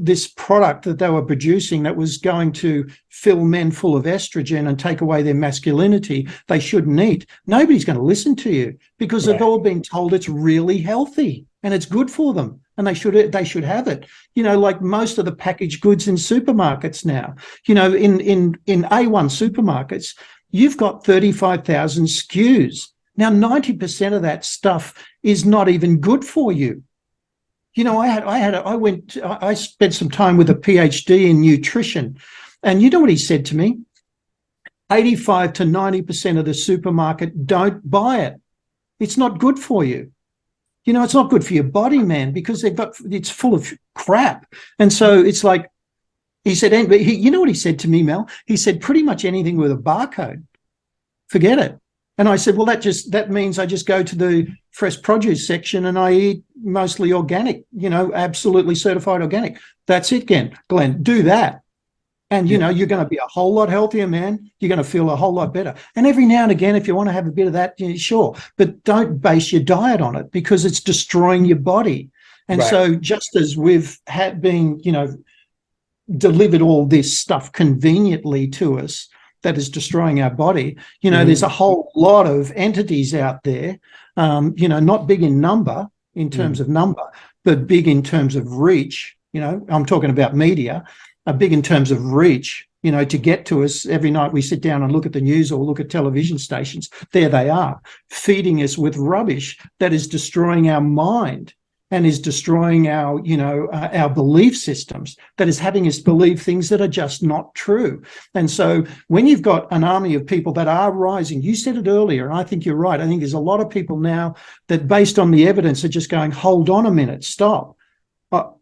this product that they were producing that was going to fill men full of estrogen and take away their masculinity, they shouldn't eat, nobody's going to listen to you because they've all been told it's really healthy and it's good for them and they should have it. Like most of the packaged goods in supermarkets now, in A1 supermarkets, you've got 35,000 SKUs. Now, 90% of that stuff is not even good for you. I spent some time with a PhD in nutrition, and you know what he said to me? 85 to 90% of the supermarket don't buy it. It's not good for you. It's not good for your body, man, because it's full of crap. And so it's like, he said, you know what he said to me, Mel? He said, pretty much anything with a barcode, forget it. And I said, well, that means I just go to the fresh produce section and I eat mostly organic, absolutely certified organic. That's it, Glenn, do that. And, you're going to be a whole lot healthier, man. You're going to feel a whole lot better. And every now and again, if you want to have a bit of that, sure. But don't base your diet on it because it's destroying your body. And so just as we've been, delivered all this stuff conveniently to us that is destroying our body. There's a whole lot of entities out there, not big in number in terms of number, but big in terms of reach. I'm talking about media, big in terms of reach, to get to us. Every night we sit down and look at the news or look at television stations. There they are, feeding us with rubbish that is destroying our mind and is destroying our belief systems, that is having us believe things that are just not true. And so when you've got an army of people that are rising, you said it earlier, and I think you're right. I think there's a lot of people now that, based on the evidence, are just going, hold on a minute, stop.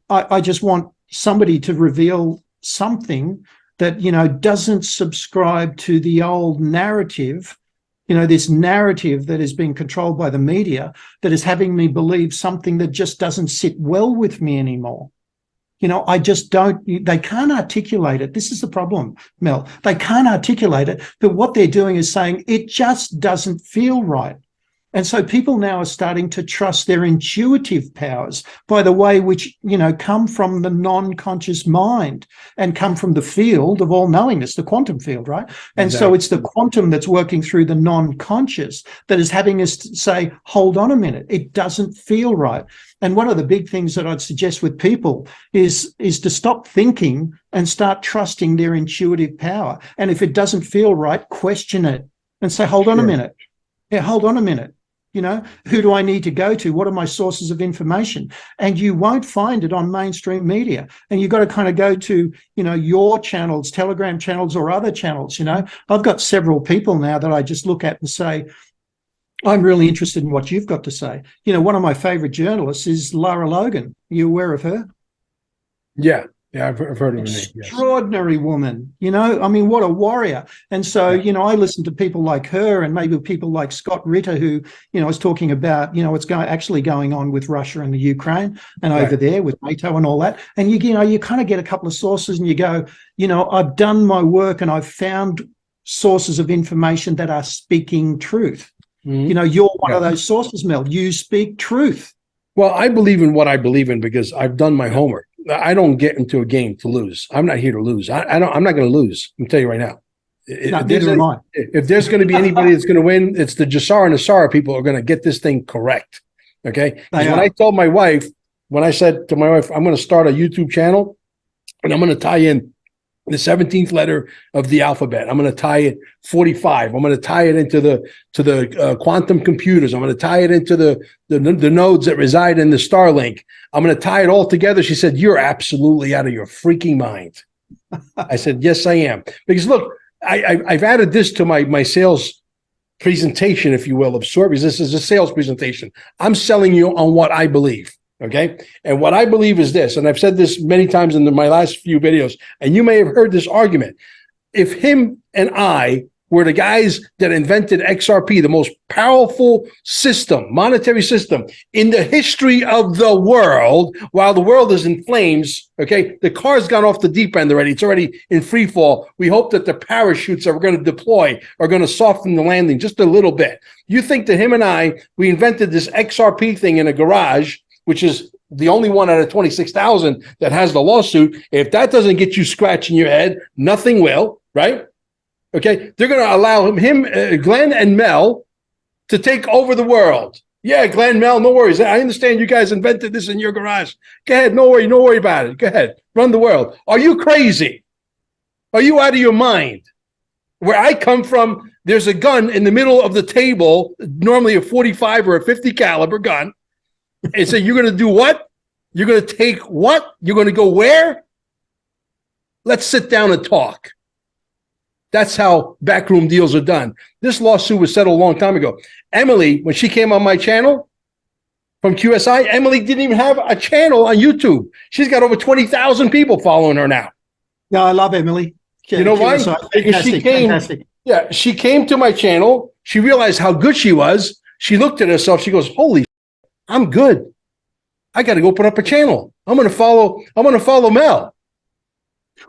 I just want somebody to reveal something that, doesn't subscribe to the old narrative, this narrative that is being controlled by the media, that is having me believe something that just doesn't sit well with me anymore. I just don't, they can't articulate it. This is the problem, Mel. They can't articulate it, but what they're doing is saying it just doesn't feel right. And so people now are starting to trust their intuitive powers by the way which, come from the non-conscious mind and come from the field of all knowingness, the quantum field, right? And Exactly. So it's the quantum that's working through the non-conscious that is having us say, hold on a minute, it doesn't feel right. And one of the big things that I'd suggest with people is to stop thinking and start trusting their intuitive power. And if it doesn't feel right, question it and say, hold on a minute. Yeah, hold on a minute. Who do I need to go to? What are my sources of information? And you won't find it on mainstream media. And you've got to kind of go to, your channels, Telegram channels or other channels. I've got several people now that I just look at and say, I'm really interested in what you've got to say. One of my favorite journalists is Lara Logan. Are you aware of her? Yeah, I've heard of her name. Yes. Extraordinary woman, what a warrior. And so, I listen to people like her and maybe people like Scott Ritter, who, is talking about, what's actually going on with Russia and the Ukraine and over there with NATO and all that. And, you kind of get a couple of sources and you go, I've done my work and I've found sources of information that are speaking truth. You're one of those sources, Mel. You speak truth. Well, I believe in what I believe in because I've done my homework. I don't get into a game to lose. I'm not here to lose. I'm not going to lose. I'm telling you right now. If there's going to be anybody that's going to win, it's the Jassar and Asara people are going to get this thing correct. Okay. When I told my wife, when I said to my wife, I'm going to start a YouTube channel and I'm going to tie in the 17th letter of the alphabet. I'm going to tie it 45. I'm going to tie it into the quantum computers. I'm going to tie it into the nodes that reside in the Starlink. I'm going to tie it all together. She said, "You're absolutely out of your freaking mind." I said, "Yes, I am." Because look, I've added this to my sales presentation, if you will, of Sorbies. This is a sales presentation. I'm selling you on what I believe. Okay. And what I believe is this, and I've said this many times in my last few videos, and you may have heard this argument. If him and I were the guys that invented XRP, the most powerful system, monetary system in the history of the world, while the world is in flames, okay, the car's gone off the deep end already. It's already in free fall. We hope that the parachutes that we're going to deploy are going to soften the landing just a little bit. You think that him and I, we invented this XRP thing in a garage, which is the only one out of 26,000 that has the lawsuit. If that doesn't get you scratching your head, nothing will, right? Okay, they're going to allow Glen and Mel to take over the world. Yeah, Glen, Mel, no worries. I understand you guys invented this in your garage. Go ahead, no worry about it. Go ahead, run the world. Are you crazy? Are you out of your mind? Where I come from, there's a gun in the middle of the table, normally a 45 or a 50 caliber gun. And so you're going to do what? You're going to take what? You're going to go where? Let's sit down and talk. That's how backroom deals are done. This lawsuit was settled a long time ago. Emily, when she came on my channel from QSI, Emily didn't even have a channel on YouTube. She's got over 20,000 people following her now. Yeah, I love Emily. You know why? Because she came to my channel. She realized how good she was. She looked at herself. She goes, "Holy, I'm good. I got to go put up a channel. I'm going to follow Mel."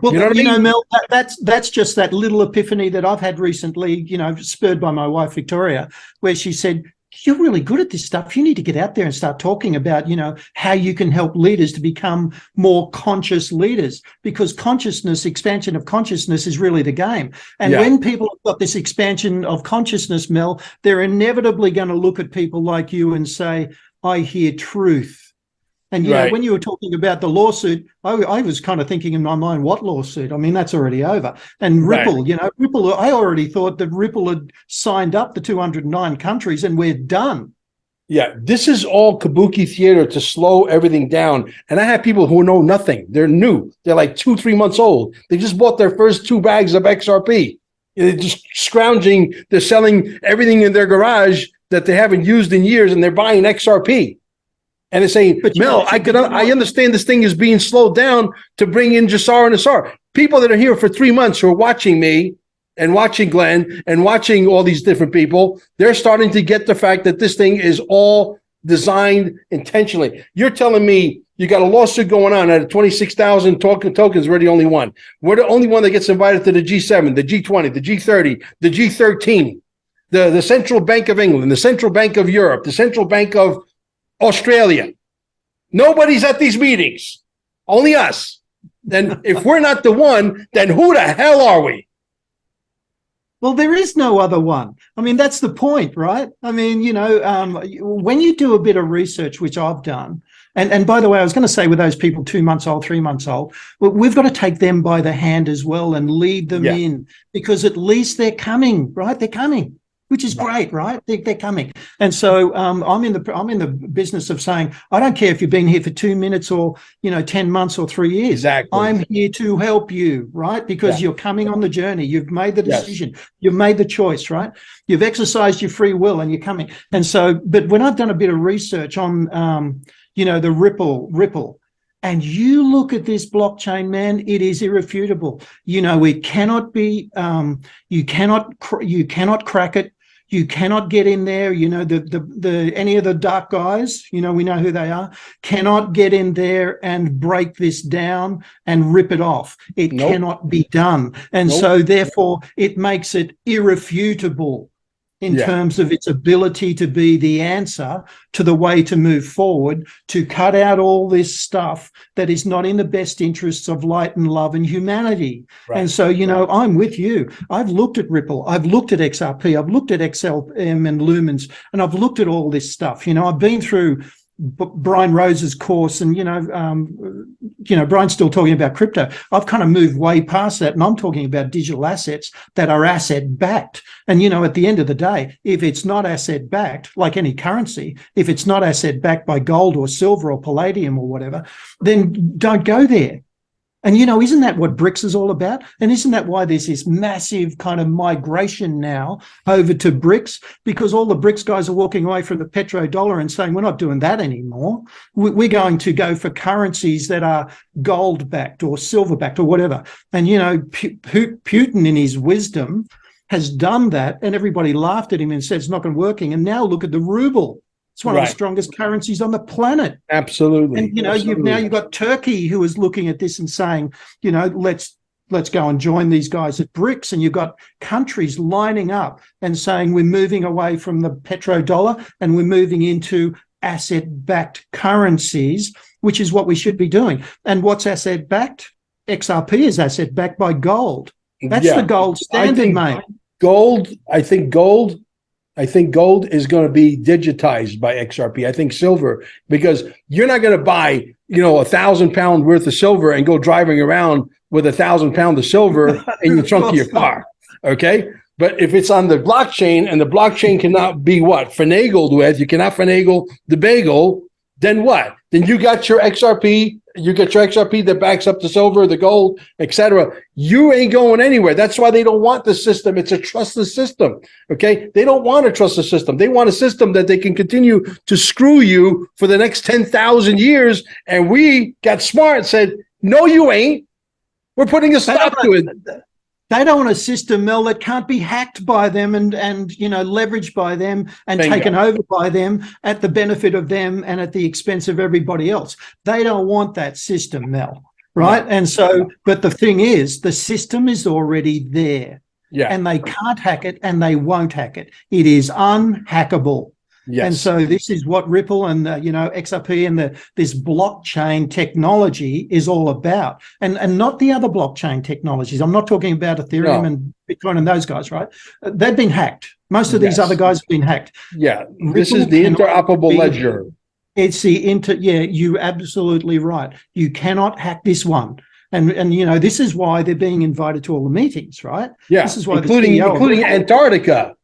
Well, you know what I mean? Mel, that's just that little epiphany that I've had recently, spurred by my wife, Victoria, where she said, you're really good at this stuff. You need to get out there and start talking about, how you can help leaders to become more conscious leaders, because expansion of consciousness is really the game. And when people have got this expansion of consciousness, Mel, they're inevitably going to look at people like you and say, I hear truth. And, when you were talking about the lawsuit, I was kind of thinking in my mind, what lawsuit? I mean, that's already over. And Ripple, Ripple, I already thought that Ripple had signed up the 209 countries and we're done. Yeah, this is all kabuki theater to slow everything down. And I have people who know nothing. They're new. They're like 2-3 months old. They just bought their first 2 bags of XRP. They're just scrounging. They're selling everything in their garage that they haven't used in years, and they're buying XRP. And they're saying, Mel, I understand this thing is being slowed down to bring in Jassar and Assar. People that are here for 3 months who are watching me and watching Glenn and watching all these different people, they're starting to get the fact that this thing is all designed intentionally. You're telling me you got a lawsuit going on out of 26,000 tokens, we're the only one. We're the only one that gets invited to the G7, the G20, the G30, the G13, the Central Bank of England, the Central Bank of Europe, the Central Bank of Australia. Nobody's at these meetings, only us. Then if we're not the one, then who the hell are we? Well, there is no other one. I mean, that's the point, right? I mean, when you do a bit of research, which I've done, and by the way, I was going to say with those people 2 months old, 3 months old, well, we've got to take them by the hand as well and lead them in, because at least they're coming, right? They're coming. Which is great, right? They're coming. And so I'm in the business of saying, I don't care if you've been here for 2 minutes or, 10 months or 3 years. Exactly. I'm here to help you, right? Because you're coming on the journey. You've made the decision. Yes. You've made the choice, right? You've exercised your free will and you're coming. And so, but when I've done a bit of research on, the Ripple, and you look at this blockchain, man, it is irrefutable. It cannot be, you cannot crack it. You cannot get in there. The any of the dark guys, we know who they are, cannot get in there and break this down and rip it off. It cannot be done. And so therefore it makes it irrefutable in terms of its ability to be the answer to the way to move forward, to cut out all this stuff that is not in the best interests of light and love and humanity. Right. And so, I'm with you. I've looked at Ripple. I've looked at XRP. I've looked at XLM and Lumens, and I've looked at all this stuff. I've been through Brian Rose's course, and Brian's still talking about crypto. I've kind of moved way past that, and I'm talking about digital assets that are asset backed. And at the end of the day, if it's not asset backed, like any currency, if it's not asset backed by gold or silver or palladium or whatever, then don't go there. And, isn't that what BRICS is all about? And isn't that why there's this massive kind of migration now over to BRICS? Because all the BRICS guys are walking away from the petrodollar and saying, we're not doing that anymore. We're going to go for currencies that are gold-backed or silver-backed or whatever. And, Putin, in his wisdom, has done that, and everybody laughed at him and said it's not going to work. And now look at the ruble. It's one of the strongest currencies on the planet. Absolutely. And, you've got Turkey who is looking at this and saying, let's go and join these guys at BRICS. And you've got countries lining up and saying we're moving away from the petrodollar and we're moving into asset-backed currencies, which is what we should be doing. And what's asset-backed? XRP is asset-backed by gold. That's the gold standard, mate. I think gold is going to be digitized by XRP. I think silver, because you're not going to buy, 1,000 pound worth of silver and go driving around with 1,000 pound of silver in the trunk of your car. Okay. But if it's on the blockchain and the blockchain cannot be finagled with, you cannot finagle the bagel, then what? Then you got your XRP. You get your XRP that backs up the silver, the gold, etc. You ain't going anywhere. That's why they don't want the system. It's a trustless system. Okay. They don't want to trust the system. They want a system that they can continue to screw you for the next 10,000 years. And we got smart and said, no, you ain't. We're putting a stop to it. They don't want a system, Mel, that can't be hacked by them and leveraged by them and taken over by them at the benefit of them and at the expense of everybody else. They don't want that system, Mel, right? And so, but the thing is, the system is already there. Yeah. And they can't hack it and they won't hack it. It is unhackable. Yes. And so this is what Ripple and XRP and this blockchain technology is all about, and not the other blockchain technologies. I'm not talking about Ethereum and Bitcoin and those guys, right? They've been hacked. Most of these other guys have been hacked. Yeah, this is the interoperable ledger. It's the you're absolutely right. You cannot hack this one. And this is why they're being invited to all the meetings, right? Yeah, this is why including Antarctica.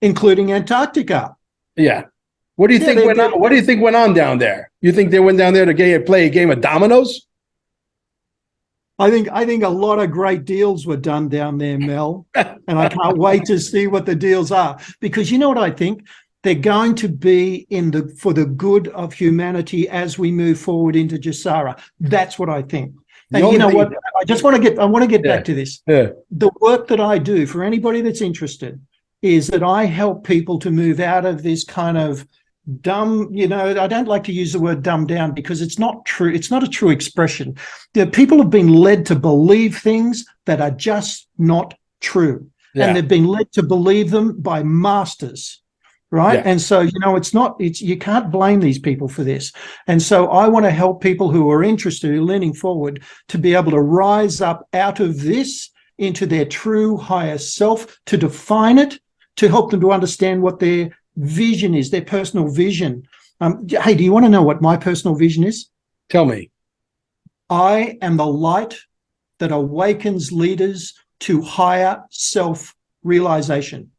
Including Antarctica. Yeah. What do you think went on? What do you think went on down there? You think they went down there to play a game of dominoes? I think a lot of great deals were done down there, Mel, and I can't wait to see what the deals are, because you know what I think? They're going to be for the good of humanity as we move forward into GESARA. That's what I think. And you know what? I want to get back to this. Yeah. The work that I do for anybody that's interested is that I help people to move out of this kind of dumb, I don't like to use the word dumb down because it's not true. It's not a true expression. People have been led to believe things that are just not true. Yeah. And they've been led to believe them by masters. Right. Yeah. And so, you can't blame these people for this. And so I want to help people who are interested in leaning forward to be able to rise up out of this into their true higher self, to define it, to help them to understand what their vision is, their personal vision. Hey, do you want to know what my personal vision is? Tell me. I am the light that awakens leaders to higher self-realization.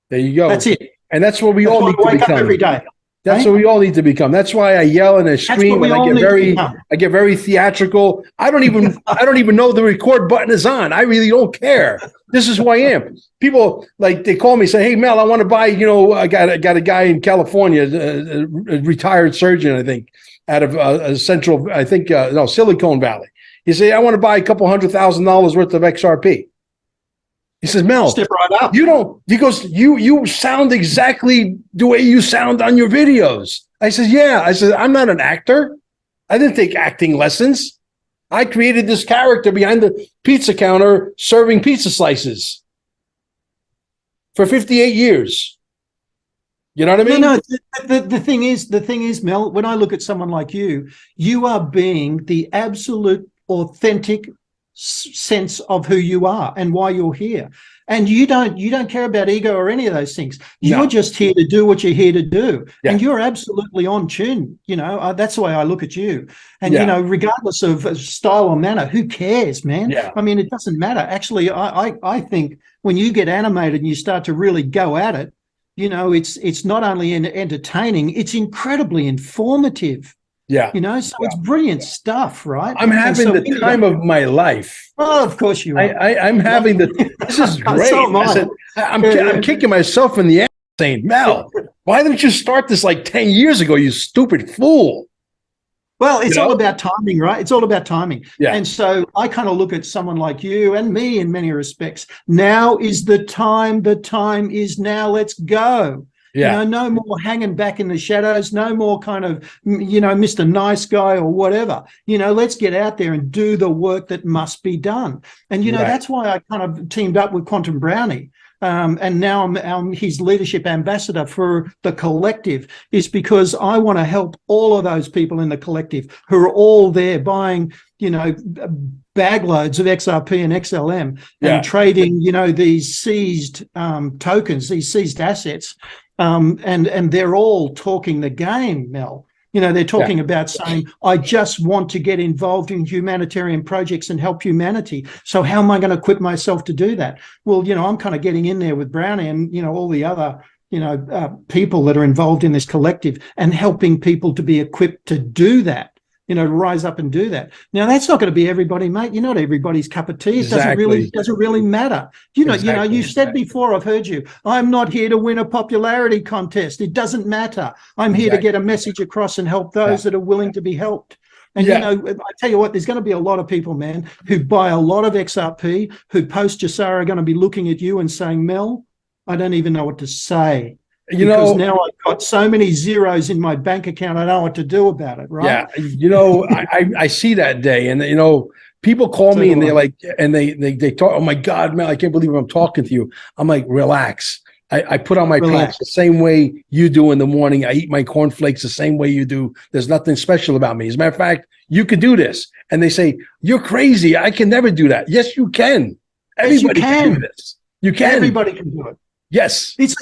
There you go. That's it. And that's what we all need to become every day. That's what we all need to become. That's why I yell and I scream and I get very theatrical. I don't even know the record button is on. I really don't care. This is who I am. People they call me, say, "Hey Mel, I want to buy." I got a guy in California, a retired surgeon, I think, out of Silicon Valley. He said, "I want to buy a couple $100,000 worth of XRP." He says, "Mel, step right up." He goes, you sound exactly the way you sound on your videos. I said, "Yeah." I said, "I'm not an actor. I didn't take acting lessons. I created this character behind the pizza counter serving pizza slices for 58 years. You know what I mean?" No, the thing is, Mel, when I look at someone like you, you are being the absolute authentic sense of who you are and why you're here, and you don't care about ego or any of those things. You're just here to do what you're here to do, and you're absolutely on tune. That's the way I look at you. And regardless of style or manner, who cares, man? I mean, it doesn't matter. Actually, I think when you get animated and you start to really go at it, it's not only entertaining, it's incredibly informative. Yeah. So it's brilliant stuff, right? I'm having the time of my life. Oh, of course you are. I'm having this is great. So am I. I'm kicking myself in the ass saying, "Mel, why didn't you start this 10 years ago, you stupid fool?" Well, it's all about timing, right? It's all about timing. Yeah. And so I kind of look at someone like you and me in many respects. Now is the time. The time is now. Let's go. Yeah. No more hanging back in the shadows, no more kind of, Mr. Nice Guy or whatever. Let's get out there and do the work that must be done. And, that's why I kind of teamed up with Quantum Brownie. And now I'm his leadership ambassador for the collective, is because I want to help all of those people in the collective who are all there buying, bagloads of XRP and XLM and trading, these seized tokens, these seized assets. And they're all talking the game, Mel. They're talking about saying, "I just want to get involved in humanitarian projects and help humanity. So how am I going to equip myself to do that?" Well, I'm kind of getting in there with Brownie and, all the other, people that are involved in this collective and helping people to be equipped to do that. To rise up and do that. Now, that's not going to be everybody, mate. You're not everybody's cup of tea. It doesn't really matter. You've said before, I've heard you, "I'm not here to win a popularity contest. It doesn't matter. I'm here to get a message across and help those that are willing to be helped." And, I tell you what, there's going to be a lot of people, man, who buy a lot of XRP, who post GESARA are going to be looking at you and saying, "Mel, I don't even know what to say." Because now I've got so many zeros in my bank account, I know what to do about it, right? Yeah, I see that day, and people call me and they're like, and they talk, "Oh my God, man, I can't believe I'm talking to you." I'm like, relax. I put on my Relax. pants the same way you do in the morning. I eat my cornflakes the same way you do. There's nothing special about me. As a matter of fact, you could do this. And they say, you're crazy. I can never do that. Yes, you can. Everybody can do this. You can. Everybody can do it. Yes. It's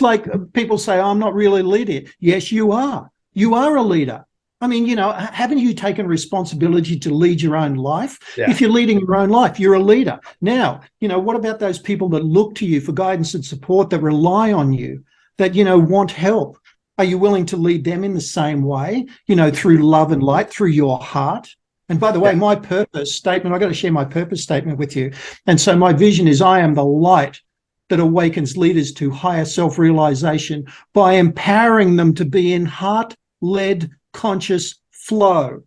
like people say, I'm not really a leader. Yes, you are. You are a leader. I mean, haven't you taken responsibility to lead your own life? Yeah. If you're leading your own life, you're a leader. Now, what about those people that look to you for guidance and support, that rely on you, that, want help? Are you willing to lead them in the same way, through love and light, through your heart? And by the way, my purpose statement, I've got to share my purpose statement with you. And so my vision is I am the light that awakens leaders to higher self-realization by empowering them to be in heart-led conscious flow.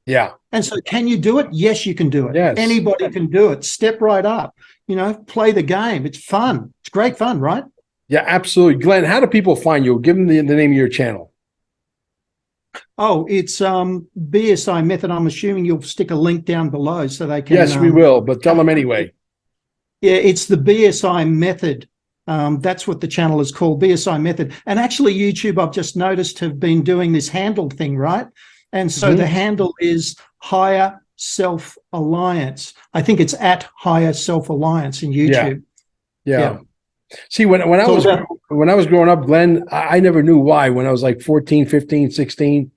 Yeah. And so can you do it? Yes, you can do it. Yes. Anybody can do it. Step right up, play the game. It's fun. It's great fun, right? Yeah, absolutely. Glenn, how do people find you? Give them the name of your channel. Oh, it's BSI Method. I'm assuming you'll stick a link down below so they can. Yes, we will, but tell them anyway. Yeah, it's the BSI Method. That's what the channel is called, BSI Method. And actually YouTube, I've just noticed, have been doing this handle thing, right? And so the handle is Higher Self Alliance. I think it's at Higher Self Alliance in YouTube. Yeah. See, when I was growing up, Glenn, I never knew why. When I was like 14, 15, 16,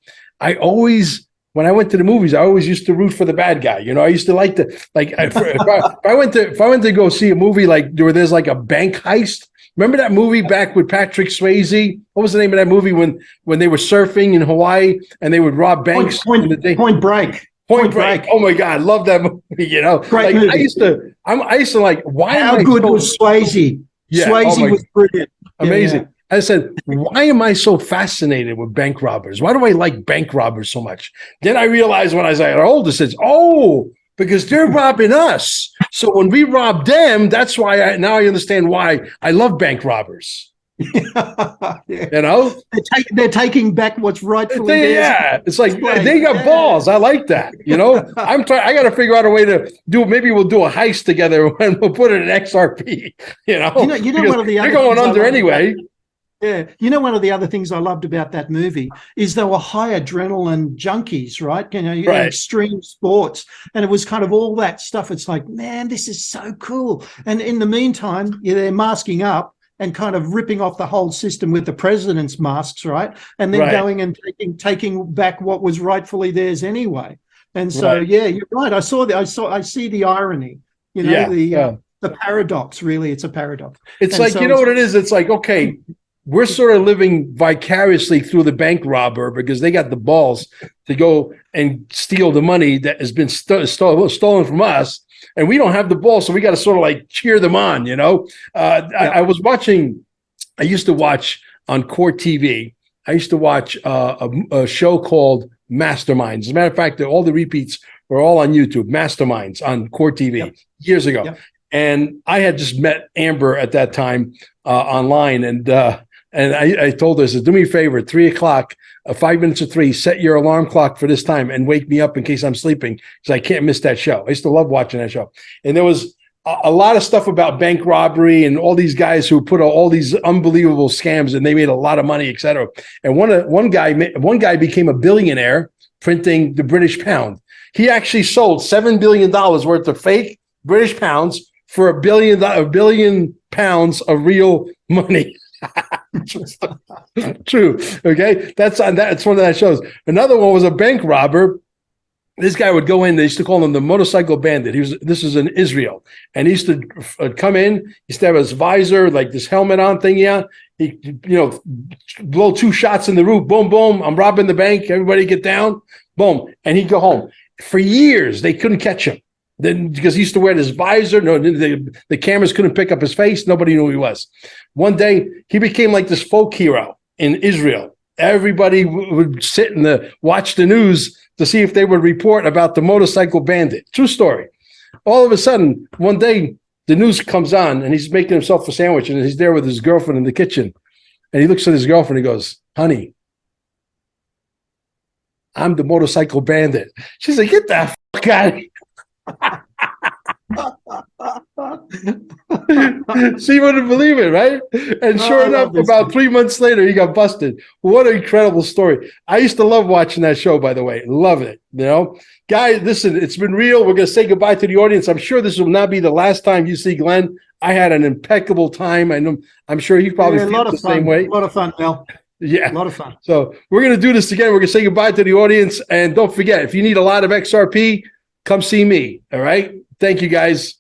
when I went to the movies, I always used to root for the bad guy. I used to like to, if I went to go see a movie like where there's like a bank heist. Remember that movie back with Patrick Swayze? What was the name of that movie when they were surfing in Hawaii and they would rob banks? Point Break. Point Break. Oh my God, love that movie. Great movie. I used to like, why? How good was Swayze? Yeah, Swayze was brilliant. Amazing. Yeah. I said, why am I so fascinated with bank robbers? Why do I like bank robbers so much? Then I realized when I was older, because they're robbing us. So when we rob them, that's why I understand why I love bank robbers. Yeah. They're taking back what's rightfully theirs. Yeah, it's like they got balls. I like that. I got to figure out a way to do. Maybe we'll do a heist together and we'll put it in XRP. One of the other they're going under anyway. Yeah. One of the other things I loved about that movie is they were high adrenaline junkies, right? Right. Extreme sports. And it was kind of all that stuff. It's like, man, this is so cool. And in the meantime, they're masking up and kind of ripping off the whole system with the president's masks, right? And then going and taking back what was rightfully theirs anyway. And so, you're right. I see the irony, the paradox, really. It's a paradox. It's what it is? It's like, okay, we're sort of living vicariously through the bank robber because they got the balls to go and steal the money that has been stolen from us. And we don't have the balls, so we got to sort of like cheer them on, I used to watch on Core TV, I used to watch a show called Masterminds. As a matter of fact, all the repeats were all on YouTube, Masterminds on Core TV years ago. Yep. And I had just met Amber at that time online, and I told her, I said, do me a favor, 3:00, 5 minutes to 3, set your alarm clock for this time and wake me up in case I'm sleeping because I can't miss that show. I used to love watching that show. And there was a lot of stuff about bank robbery and all these guys who put all these unbelievable scams and they made a lot of money, et cetera. And one guy became a billionaire printing the British pound. He actually sold $7 billion worth of fake British pounds for a billion pounds of real money. True. Okay. That's one of that shows. Another one was a bank robber. This guy would go in. They used to call him the motorcycle bandit. This is in Israel, and he used to come in. He used to have his visor, like this helmet on thing. Yeah. He, blow 2 shots in the roof. Boom, boom. I'm robbing the bank. Everybody get down. Boom. And he'd go home. For years, they couldn't catch him. Then because he used to wear this visor, the cameras couldn't pick up his face. Nobody knew who he was. One day, he became like this folk hero in Israel. Everybody would sit and watch the news to see if they would report about the motorcycle bandit. True story. All of a sudden, one day, the news comes on, and he's making himself a sandwich, and he's there with his girlfriend in the kitchen. And he looks at his girlfriend and he goes, honey, I'm the motorcycle bandit. She's like, get the fuck out of here. So you wouldn't believe it, right? And Oh, sure I love enough, this. about 3 months later, he got busted. What an incredible story. I used to love watching that show, by the way. Love it. Guys, listen, it's been real. We're going to say goodbye to the audience. I'm sure this will not be the last time you see Glenn. I had an impeccable time. I'm sure he probably Yeah, a feels lot the of fun. same way. A lot of fun, Mel. A Yeah. lot of fun. So we're going to do this again. We're going to say goodbye to the audience. And don't forget, if you need a lot of XRP, come see me. All right. Thank you, guys.